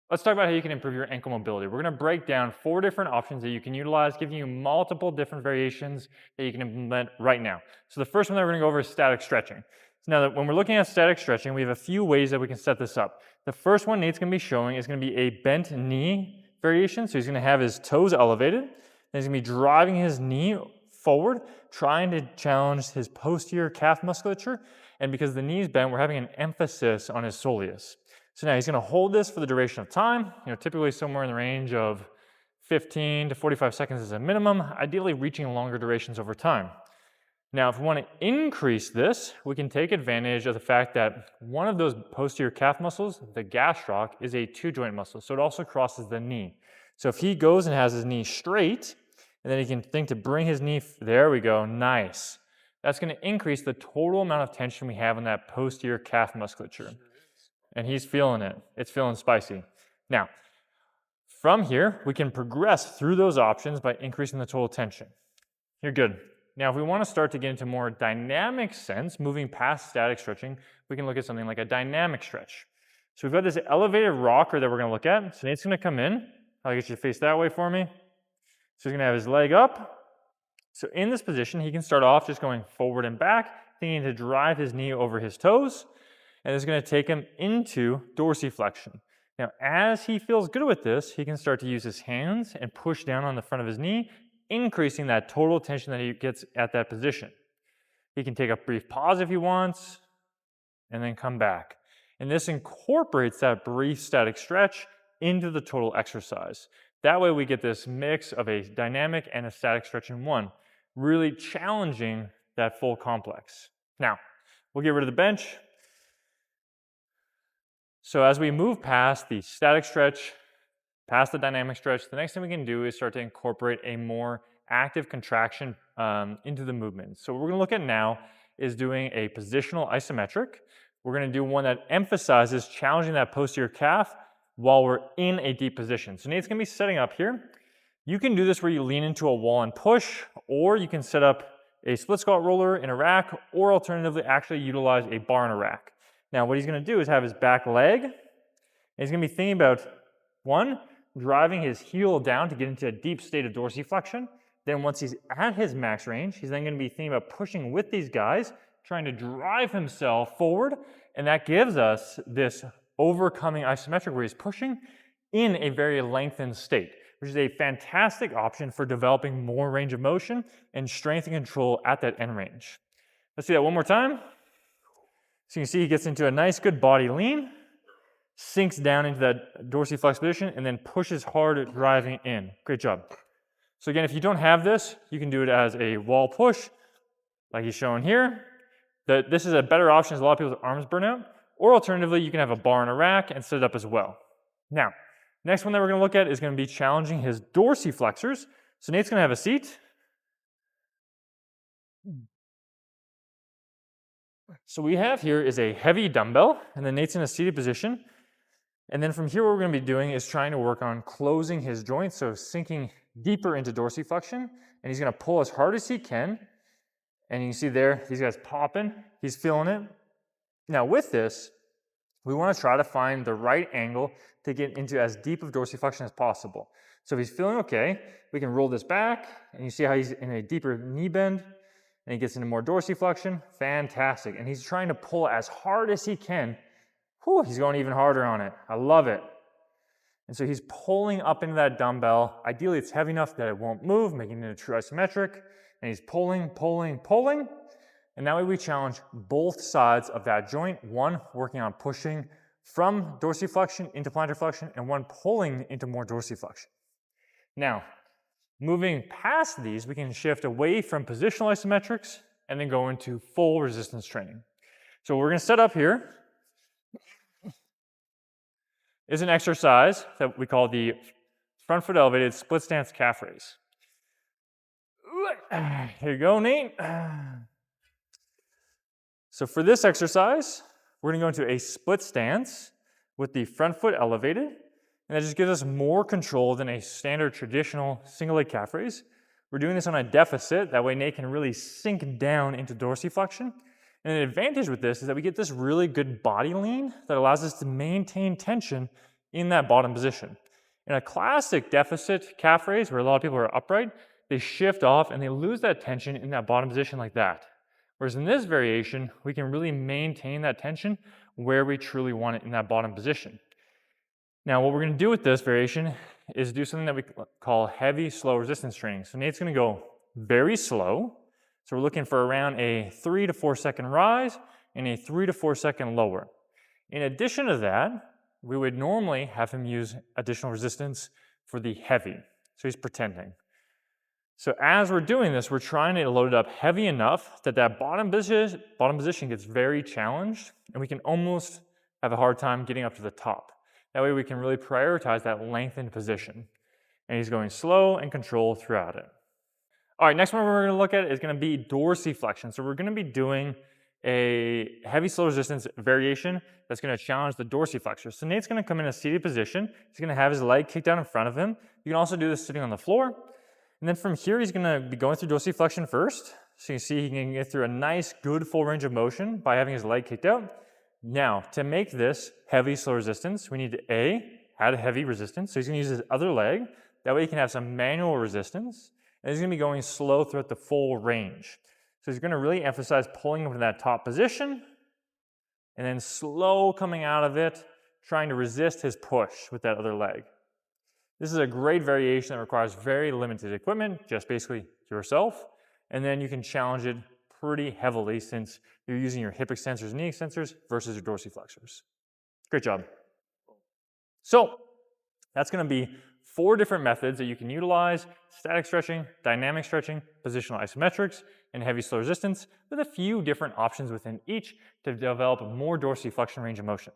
Let's talk about how you can improve your ankle mobility. We're going to break down 4 different options that you can utilize, giving you multiple different variations that you can implement right now. So the first one that we're going to go over is static stretching. So now that when we're looking at static stretching, we have a few ways that we can set this up. The first one Nate's going to be showing is going to be a bent knee variation. So he's going to have his toes elevated, and he's going to be driving his knee forward, trying to challenge his posterior calf musculature. And because the knee's bent, we're having an emphasis on his soleus. So now he's going to hold this for the duration of time, typically somewhere in the range of 15 to 45 seconds as a minimum, ideally reaching longer durations over time. Now, if we want to increase this, we can take advantage of the fact that one of those posterior calf muscles, the gastroc, is a 2-joint muscle, so it also crosses the knee. So if he goes and has his knee straight, and then he can think to bring his knee, there we go, nice. That's going to increase the total amount of tension we have in that posterior calf musculature. And he's feeling it. It's feeling spicy. Now, from here, we can progress through those options by increasing the total tension. You're good. Now, if we want to start to get into more dynamic sense, moving past static stretching, we can look at something like a dynamic stretch. So we've got this elevated rocker that we're going to look at. So Nate's going to come in. I'll get you to face that way for me. So he's going to have his leg up. So in this position, he can start off just going forward and back, thinking to drive his knee over his toes. And it's going to take him into dorsiflexion. Now, as he feels good with this, he can start to use his hands and push down on the front of his knee, increasing that total tension that he gets at that position. He can take a brief pause if he wants, and then come back. And this incorporates that brief static stretch into the total exercise. That way we get this mix of a dynamic and a static stretch in one, really challenging that full complex. Now, we'll get rid of the bench. So as we move past the static stretch, past the dynamic stretch, the next thing we can do is start to incorporate a more active contraction into the movement. So what we're going to look at now is doing a positional isometric. We're going to do one that emphasizes challenging that posterior calf while we're in a deep position. So Nate's going to be setting up here. You can do this where you lean into a wall and push, or you can set up a split squat roller in a rack, or alternatively actually utilize a bar in a rack. Now, what he's going to do is have his back leg, and he's going to be thinking about, 1, driving his heel down to get into a deep state of dorsiflexion. Then once he's at his max range, he's then going to be thinking about pushing with these guys, trying to drive himself forward, and that gives us this overcoming isometric where he's pushing in a very lengthened state, which is a fantastic option for developing more range of motion and strength and control at that end range. Let's do that one more time. So you can see he gets into a nice good body lean, sinks down into that dorsiflex position, and then pushes hard at driving in. Great job. So again, if you don't have this, you can do it as a wall push, like he's showing here. This is a better option as a lot of people's arms burn out. Or alternatively, you can have a bar and a rack and set it up as well. Now, next one that we're going to look at is going to be challenging his dorsiflexors. So Nate's going to have a seat. So what we have here is a heavy dumbbell, and then Nate's in a seated position. And then from here, what we're going to be doing is trying to work on closing his joints, so sinking deeper into dorsiflexion. And he's going to pull as hard as he can. And you can see there, these guys popping. He's feeling it. Now with this, we want to try to find the right angle to get into as deep of dorsiflexion as possible. So if he's feeling okay, we can roll this back, and you see how he's in a deeper knee bend, and he gets into more dorsiflexion. Fantastic. And he's trying to pull as hard as he can. Whew, he's going even harder on it. I love it. And so he's pulling up into that dumbbell. Ideally, it's heavy enough that it won't move, making it a true isometric. And he's pulling, pulling, pulling. And that way we challenge both sides of that joint. One, working on pushing from dorsiflexion into plantar flexion, and one pulling into more dorsiflexion. Now, moving past these, we can shift away from positional isometrics and then go into full resistance training. So what we're going to set up here is an exercise that we call the front foot elevated split stance calf raise. Here you go, Nate. So for this exercise, we're going to go into a split stance with the front foot elevated, and that just gives us more control than a standard traditional single leg calf raise. We're doing this on a deficit, that way Nate can really sink down into dorsiflexion. And an advantage with this is that we get this really good body lean that allows us to maintain tension in that bottom position. In a classic deficit calf raise, where a lot of people are upright, they shift off and they lose that tension in that bottom position like that. Whereas in this variation, we can really maintain that tension where we truly want it in that bottom position. Now, what we're going to do with this variation is do something that we call heavy, slow resistance training. So Nate's going to go very slow. So we're looking for around a 3 to 4 second rise and a 3 to 4 second lower. In addition to that, we would normally have him use additional resistance for the heavy. So he's pretending. So as we're doing this, we're trying to load it up heavy enough that that bottom position gets very challenged, and we can almost have a hard time getting up to the top. That way we can really prioritize that lengthened position. And he's going slow and controlled throughout it. All right, next one we're going to look at is going to be dorsiflexion. So we're going to be doing a heavy slow resistance variation that's going to challenge the dorsiflexors. So Nate's going to come in a seated position. He's going to have his leg kicked out in front of him. You can also do this sitting on the floor. And then from here, he's going to be going through dorsiflexion first. So you can see he can get through a nice, good full range of motion by having his leg kicked out. Now, to make this heavy slow resistance, we need to add a heavy resistance. So he's going to use his other leg. That way he can have some manual resistance. And he's going to be going slow throughout the full range. So he's going to really emphasize pulling him to that top position and then slow coming out of it, trying to resist his push with that other leg. This is a great variation that requires very limited equipment, just basically yourself, and then you can challenge it pretty heavily since you're using your hip extensors and knee extensors versus your dorsiflexors. Great job. So that's going to be 4 different methods that you can utilize: static stretching, dynamic stretching, positional isometrics, and heavy slow resistance, with a few different options within each to develop more dorsiflexion range of motion.